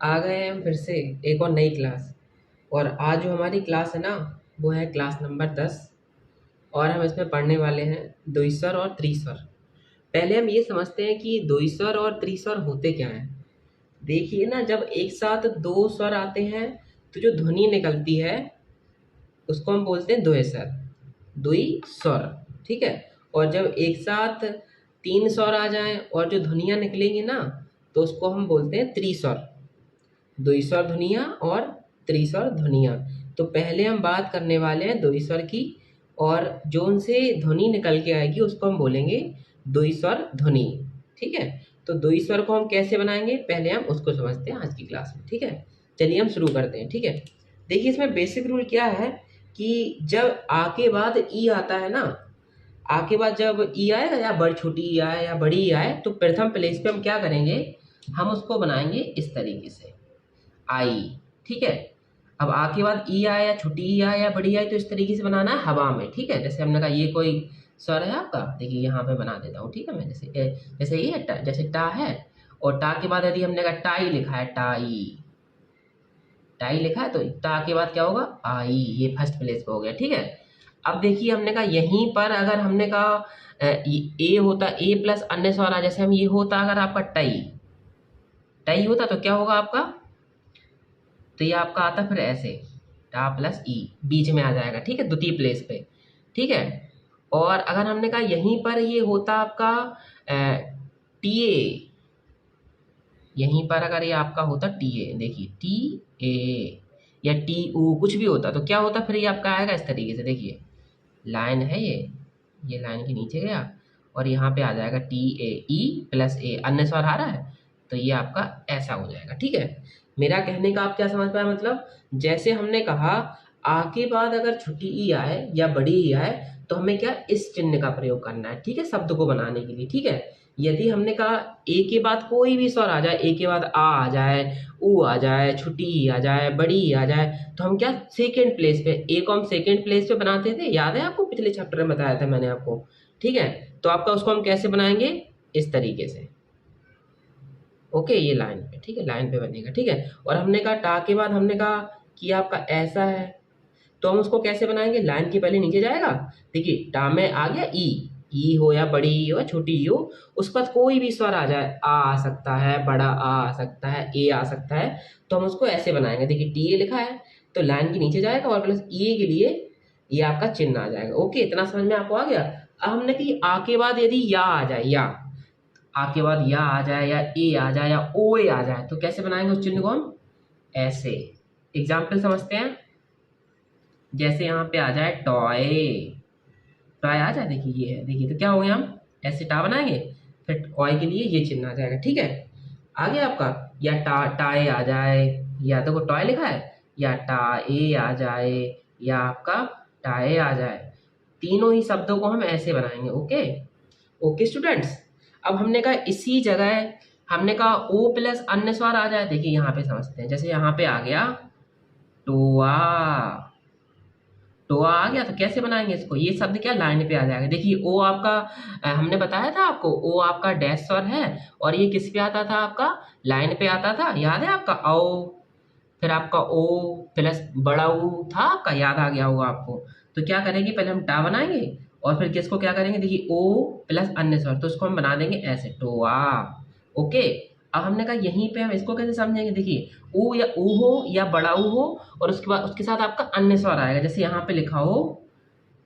आ गए हैं हम फिर से एक और नई क्लास। और आज जो हमारी क्लास है ना, वो है क्लास नंबर 10। और हम इसमें पढ़ने वाले हैं द्विस्वर और त्रिस्वर। पहले हम ये समझते हैं कि द्विस्वर और त्रिस्वर होते क्या हैं। देखिए ना, जब एक साथ दो स्वर आते हैं तो जो ध्वनि निकलती है उसको हम बोलते हैं द्विस्वर, द्विस्वर। ठीक है। और जब एक साथ तीन स्वर आ जाएं और जो ध्वनियाँ निकलेंगी ना, तो उसको हम बोलते हैं त्रिस्वर। द्विस्वर ध्वनियाँ और त्रिस्वर ध्वनियाँ। तो पहले हम बात करने वाले हैं द्विस्वर की, और जो उनसे ध्वनि निकल के आएगी उसको हम बोलेंगे द्विस्वर ध्वनि। ठीक है। तो द्विस्वर को हम कैसे बनाएंगे, पहले हम उसको समझते हैं आज की क्लास में। ठीक है, चलिए हम शुरू करते हैं। ठीक है, देखिए इसमें बेसिक रूल क्या है कि जब आ के बाद ई आता है ना, आ के बाद जब ई आएगा, या बड़ी छोटी ई आए या बड़ी ई आए, तो प्रथम प्लेस पे हम क्या करेंगे, हम उसको बनाएंगे इस तरीके से, आई। ठीक है। अब आ के बाद ई आया या छोटी ई आया या बड़ी आई, तो इस तरीके से बनाना है हवा में। ठीक है, जैसे हमने कहा ये कोई स्वर है आपका, देखिए यहाँ पे बना देता हूँ। ठीक है, मैं जैसे ये है जैसे टा है, और टा के बाद यदि हमने कहा टाई लिखा है, टाई, टाई लिखा है, तो टा के बाद क्या होगा, आई। ये फर्स्ट प्लेस पे हो गया। ठीक है। अब देखिए हमने कहा यहीं पर अगर हमने कहा ए होता, ए प्लस अन्य स्वर आ, जैसे हम ये होता अगर आपका टई, टई होता तो क्या होगा आपका, तो ये आपका आता फिर ऐसे, टा प्लस ई बीच में आ जाएगा। ठीक है, द्वितीय प्लेस पे। ठीक है। और अगर हमने कहा यहीं पर ये होता आपका टी ए, यहीं पर अगर ये आपका होता टी ए, देखिए टी ए या टी u कुछ भी होता, तो क्या होता फिर ये आपका आएगा इस तरीके से। देखिए लाइन है ये लाइन के नीचे गया, और यहाँ पे आ जाएगा टी ए, ई प्लस ए, अन्य स्वर आ रहा है, तो ये आपका ऐसा हो जाएगा। ठीक है, मेरा कहने का आप क्या समझ पाए, मतलब जैसे हमने कहा आ के बाद अगर छोटी ई आए या बड़ी ई आए, तो हमें क्या इस चिन्ह का प्रयोग करना है। ठीक है, शब्द को बनाने के लिए। ठीक है, यदि हमने कहा ए के बाद कोई भी स्वर आ जाए, ए के बाद आ जाए, ऊ आ जाए, छोटी ई आ जाए, बड़ी ई आ जाए, तो हम क्या सेकेंड प्लेस पे, ए को हम सेकेंड प्लेस पे बनाते थे, याद है आपको, पिछले चैप्टर में बताया था मैंने आपको। ठीक है, तो आपका उसको हम कैसे बनाएंगे, इस तरीके से। ओके, ये लाइन पे। ठीक है, लाइन पे बनेगा। ठीक है, और हमने कहा टा के बाद हमने कहा कि आपका ऐसा है, तो हम उसको कैसे बनाएंगे, लाइन के पहले नीचे जाएगा। देखिए टा में आ गया ई हो या बड़ी ई हो या छोटी ई हो, उसके बाद कोई भी स्वर आ जाए, आ सकता है, बड़ा आ सकता है, ए आ सकता है, तो हम उसको ऐसे बनाएंगे। देखिए टी ए लिखा है, तो लाइन के नीचे जाएगा और प्लस ई के लिए ये आपका चिन्ह आ जाएगा। ओके, इतना समझ में आपको आ गया। अब हमने कि आ के बाद यदि या आ जाए, या आ के बाद या आ जाए, या ए आ जाए, या ओ ए आ जाए, तो कैसे बनाएंगे उस चिन्ह को हम, ऐसे। एग्जाम्पल समझते हैं, जैसे यहाँ पे आ जाए टॉय, टॉय आ जाए, देखिए ये है, देखिए तो क्या हो गया, हम ऐसे टा बनाएंगे, फिर टॉय के लिए ये चिन्ह आ जाएगा। ठीक है, आ गया आपका, या टाए आ जाए, या तो टॉय लिखा है, या टाए आ जाए, या आपका टाए आ जाए, तीनों ही शब्दों को हम ऐसे बनाएंगे। Okay, okay students. अब हमने कहा इसी जगह हमने कहा ओ प्लस अन्य स्वर आ जाए, देखिए यहाँ पे समझते हैं, जैसे यहाँ पे आ गया टोआ, टोआ आ गया, तो कैसे बनाएंगे इसको, ये शब्द क्या लाइन पे आ जाएगा। देखिए ओ आपका हमने बताया था आपको, ओ आपका डैश स्वर है, और ये किस पे आता था आपका, लाइन पे आता था, याद है आपका, ओ, फिर आपका ओ प्लस बड़ा ऊ था आपका, याद आ गया होगा आपको। तो क्या करेंगे, पहले हम टा बनाएंगे, और फिर किसको क्या करेंगे, देखिए ओ प्लस अन्य स्वर, तो उसको हम बना देंगे ऐसे, टोआ। ओके, अब हमने कहा यहीं पे हम इसको कैसे समझेंगे, देखिए ऊ या ऊ हो या बड़ा ऊ हो, और उसके बाद उसके साथ आपका अन्य स्वर आएगा, जैसे यहाँ पे लिखा हो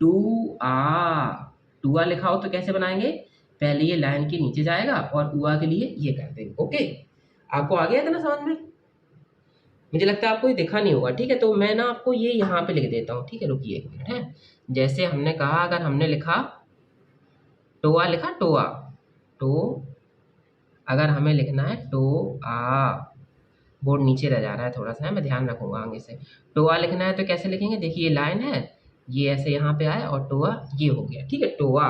टू आ, टू आ लिखा हो, तो कैसे बनाएंगे, पहले ये लाइन के नीचे जाएगा और उआ के लिए ये कर देंगे। ओके, आपको आ गया था ना समझ में, मुझे लगता है आपको ये दिखा नहीं होगा। ठीक है, तो मैं ना आपको ये यहाँ पे लिख देता हूँ। ठीक है, रुकिए एक मिनट है। जैसे हमने कहा, अगर हमने लिखा टोआ, लिखा टोआ, टो, अगर हमें लिखना है टो आ, बोर्ड नीचे रह जा रहा है थोड़ा सा है, मैं ध्यान रखूंगा आगे से। टोआ लिखना है तो कैसे लिखेंगे, देखिए ये लाइन है, ये ऐसे यहाँ पे आए, और टोआ ये हो गया। ठीक है, टोआ,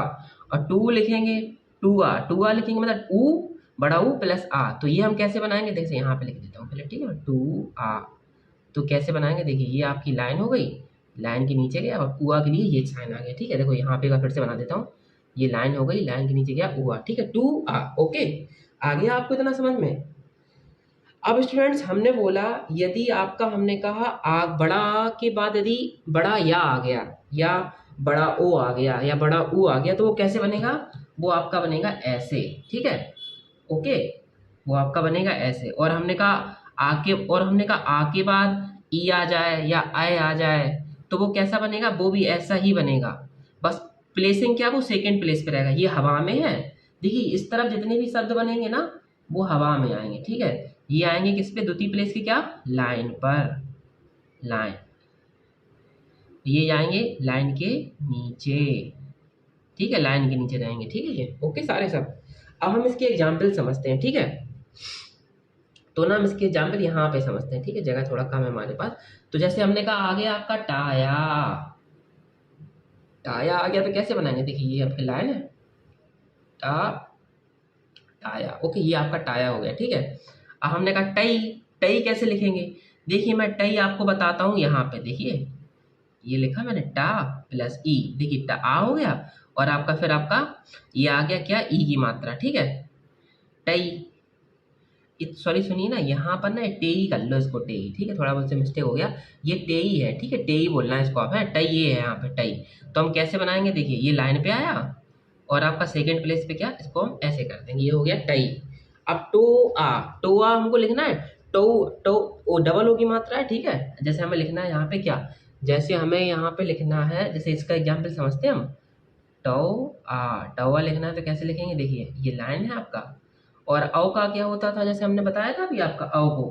और टू लिखेंगे, टूआ, टूआ लिखेंगे मतलब ऊ, बड़ा ऊ प्लस आ, तो ये हम कैसे बनाएंगे, देखिए यहाँ पे लिख देता हूँ पहले। ठीक है, टू आ, तो कैसे बनाएंगे, देखिए ये आपकी लाइन हो गई, लाइन के नीचे गया, और उआ के लिए ये साइन आ गया। ठीक है, देखो यहाँ पे फिर से बना देता हूँ, ये लाइन हो गई, लाइन के नीचे गया उआ। ठीक है, टू आ। ओके, आ गया आपको इतना समझ में। अब स्टूडेंट्स हमने बोला यदि आपका हमने कहा आ बड़ा आ के बाद यदि बड़ा या आ गया या बड़ा ओ आ गया या बड़ा ऊ आ गया तो वो कैसे बनेगा, वो आपका बनेगा ऐसे, ठीक है, ओके, वो आपका बनेगा ऐसे। और हमने कहा आ के बाद ई आ जाए या आए आ जाए तो वो कैसा बनेगा, वो भी ऐसा ही बनेगा, बस प्लेसिंग क्या वो सेकंड प्लेस पे रहेगा। ये हवा में है, देखिए इस तरफ जितने भी शब्द बनेंगे ना वो हवा में आएंगे, ठीक है, ये आएंगे किस पे, द्वितीय प्लेस की क्या, लाइन पर, लाइन, ये जाएंगे लाइन के नीचे, ठीक है, लाइन के नीचे रहेंगे, ठीक है ये, ओके सारे सब। अब हम इसके एग्जाम्पल समझते हैं, ठीक है, तो ना हम इसके एग्जाम्पल यहाँ पे समझते हैं, ठीक है, जगह थोड़ा कम है हमारे पास। तो जैसे हमने कहा आ गया आपका टाया, टाया आ गया तो कैसे बनाएंगे, देखिए ये आपकी लाइन है, टा टाया, ओके, ये आपका टाया हो गया, ठीक है। अब हमने कहा टई, टई कैसे लिखेंगे, देखिए मैं टई आपको बताता हूँ, यहाँ पे देखिए ये लिखा मैंने टा प्लस ई, देखिए टा आ हो गया और आपका फिर आपका ये आ गया क्या, ई की मात्रा, ठीक है, टई, सॉरी सुनिए ना यहाँ पर ना टेई कर लो इसको, टेई, ठीक है, थोड़ा बहुत से मिस्टेक हो गया, ये टेई है, ठीक है, टेई बोलना है इसको आप, है टई ये है यहाँ पे टई। तो हम कैसे बनाएंगे, देखिए ये लाइन पे आया और आपका सेकंड प्लेस पे क्या, इसको हम ऐसे कर देंगे, ये हो गया टई। अब टो आ हमको लिखना है, to to O double O की मात्रा है, ठीक है, जैसे हमें लिखना है यहाँ पे क्या, जैसे हमें यहाँ पे लिखना है, जैसे इसका एग्जाम्पल समझते हैं हम, टौआ लिखना है तो कैसे लिखेंगे, देखिए ये लाइन है आपका, और औ का क्या होता था, जैसे हमने बताया था अभी आपका औ को,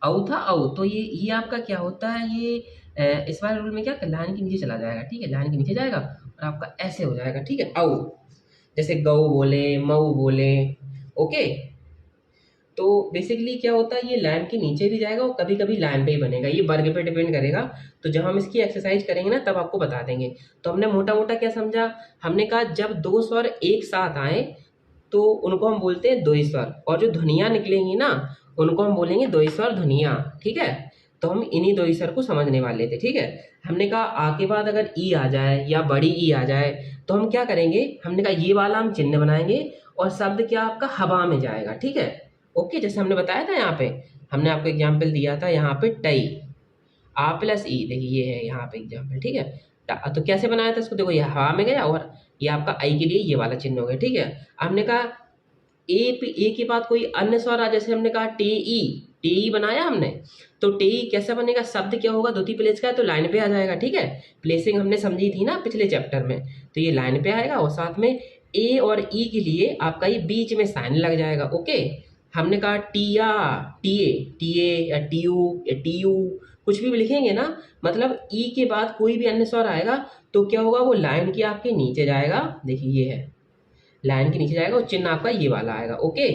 औ था औ, तो ये आपका क्या होता है, ये इस वाले रूल में क्या लाइन के नीचे चला जाएगा, ठीक है, लाइन के नीचे जाएगा और आपका ऐसे हो जाएगा, ठीक है, औ, जैसे गौ बोले, मऊ बोले, ओके। तो बेसिकली क्या होता है, ये लाइन के नीचे भी जाएगा और कभी कभी लाइन पे ही बनेगा, ये वर्ग पे डिपेंड करेगा। तो जब हम इसकी एक्सरसाइज करेंगे ना तब आपको बता देंगे। तो हमने मोटा मोटा क्या समझा, हमने कहा जब दो स्वर एक साथ आए तो उनको हम बोलते हैं द्वि स्वर, और जो ध्वनियाँ निकलेंगी ना उनको हम बोलेंगे द्वि स्वर ध्वनियाँ, ठीक है। तो हम इन्हीं द्वि स्वर को समझने वाले थे, ठीक है। हमने कहा आ के बाद अगर ई आ जाए या बड़ी ई आ जाए तो हम क्या करेंगे, हमने कहा ये वाला हम चिन्ह बनाएंगे और शब्द क्या आपका हवा में जाएगा, ठीक है, ओके। जैसे हमने बताया था यहाँ पे, हमने आपको एग्जाम्पल दिया था यहाँ पे टई, आ प्लस ई, देखिए ये है यहाँ पे एग्जाम्पल, ठीक है। तो कैसे बनाया था इसको, देखो ये हवा में गया और ये आपका आई के लिए ये वाला चिन्ह हो गया, ठीक है। हमने कहा ए के बाद कोई अन्य स्वर आ, जैसे हमने कहा टेई बनाया हमने, तो टेई कैसा बनेगा, शब्द क्या होगा, द्वितीय प्लेस का है तो लाइन पे आ जाएगा, ठीक है, प्लेसिंग हमने समझी थी ना पिछले चैप्टर में, तो ये लाइन पे आएगा और साथ में ए और ई के लिए आपका ये बीच में साइन लग जाएगा, ओके। हमने कहा टिया, टीए या टीयू कुछ भी लिखेंगे ना, मतलब ई के बाद कोई भी अन्य स्वर आएगा तो क्या होगा, वो लाइन के आपके नीचे जाएगा, देखिए ये है लाइन के नीचे जाएगा और चिन्ह आपका ये वाला आएगा, ओके।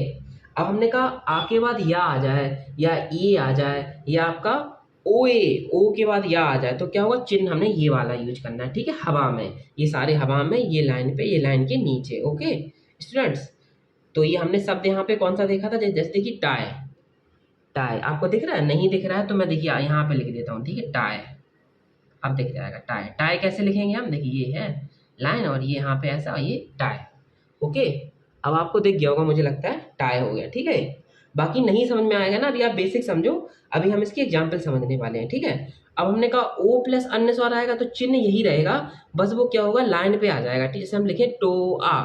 अब हमने कहा आ के बाद या आ जाए या ए आ जाए या आपका ओ के बाद या आ जाए तो क्या होगा, चिन्ह हमने ये वाला यूज करना है, ठीक है, हवा में, ये सारे हवा में, ये लाइन पे, ये लाइन के नीचे, ओके स्टूडेंट्स। तो ये हमने शब्द यहाँ पे कौन सा देखा था, जैसे देखिए टाई, टाई आपको दिख रहा है, नहीं दिख रहा है तो मैं देखिए यहाँ पे लिख देता हूँ, ठीक है, टाई, अब दिख जाएगा टाई, टाई कैसे लिखेंगे हम, देखिए ये है लाइन और ये यहाँ पे ऐसा, ये टाई, ओके। अब आपको दिख गया होगा मुझे लगता है, टाई हो गया, ठीक है। बाकी नहीं समझ में आएगा ना, अभी आप बेसिक समझो, अभी हम इसके एग्जाम्पल समझने वाले हैं, ठीक है। अब हमने कहा ओ प्लस अन्य स्वर आएगा तो चिन्ह यही रहेगा, बस वो क्या होगा, लाइन पे आ जाएगा, ठीक, जैसे हम लिखें टो आ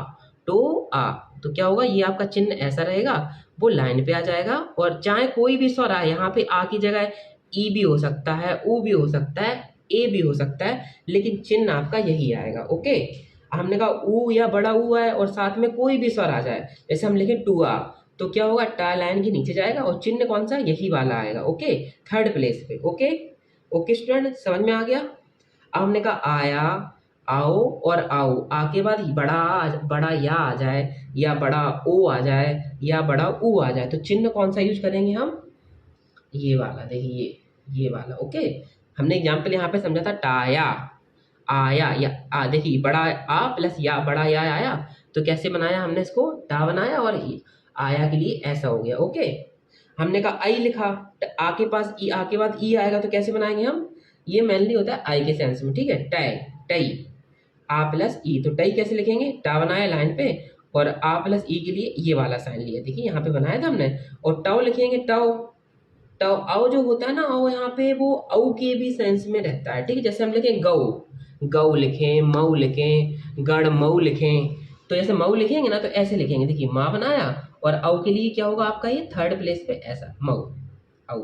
तो क्या होगा, ये आपका चिन्ह ऐसा रहेगा, वो लाइन पे आ जाएगा, और चाहे कोई भी स्वर आए, यहाँ पे आ की जगह ई भी हो सकता है, ऊ भी हो सकता है, ए भी हो सकता है, लेकिन चिन्ह आपका यही आएगा, ओके। हमने कहा ऊ या बड़ा ऊ है और साथ में कोई भी स्वर आ जाए, जैसे हम लिखें टू आ तो क्या होगा, टा लाइन के नीचे जाएगा और चिन्ह कौन सा, यही वाला आएगा, ओके, थर्ड प्लेस पे, ओके। ओके स्टूडेंट समझ में आ गया। अब हमने कहा आया, आओ और आओ, आ के बाद बड़ा या आ जाए या बड़ा ओ आ जाए या बड़ा ऊ आ जाए तो चिन्ह कौन सा यूज करेंगे हम, ये वाला, देखिए ये वाला, ओके। हमने एग्जाम्पल यहाँ पे समझा था टाया, आया या देखिए बड़ा आ प्लस या बड़ा या आया तो कैसे बनाया हमने इसको, टा बनाया और आया के लिए ऐसा हो गया, ओके। हमने कहा आई लिखा, आ के पास ई, आ के बाद ई आएगा तो कैसे बनाएंगे हम, ये मेनली होता है आई के सेंस में, ठीक है, टै टई, आ प्लस ई, तो टई कैसे लिखेंगे, टा बनाया लाइन पे और आ प्लस ई के लिए ये वाला साइन लिया, देखिए यहाँ पे बनाया था हमने, और टाओ लिखेंगे, टाओ तो औ जो होता है ना, औ यहाँ पे वो औ के भी सेंस में रहता है, ठीक है। जैसे हम लिखें गौ, गौ लिखें, मऊ लिखें, गण मऊ लिखें, तो जैसे मऊ लिखेंगे ना तो ऐसे लिखेंगे, देखिए माँ बनाया, और औ के लिए क्या होगा आपका, ये थर्ड प्लेस पे ऐसा मऊ, औ।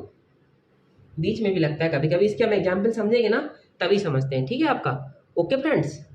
बीच में भी लगता है कभी कभी, इसके हम एग्जाम्पल समझेंगे ना तभी समझते हैं, ठीक है आपका। Okay friends.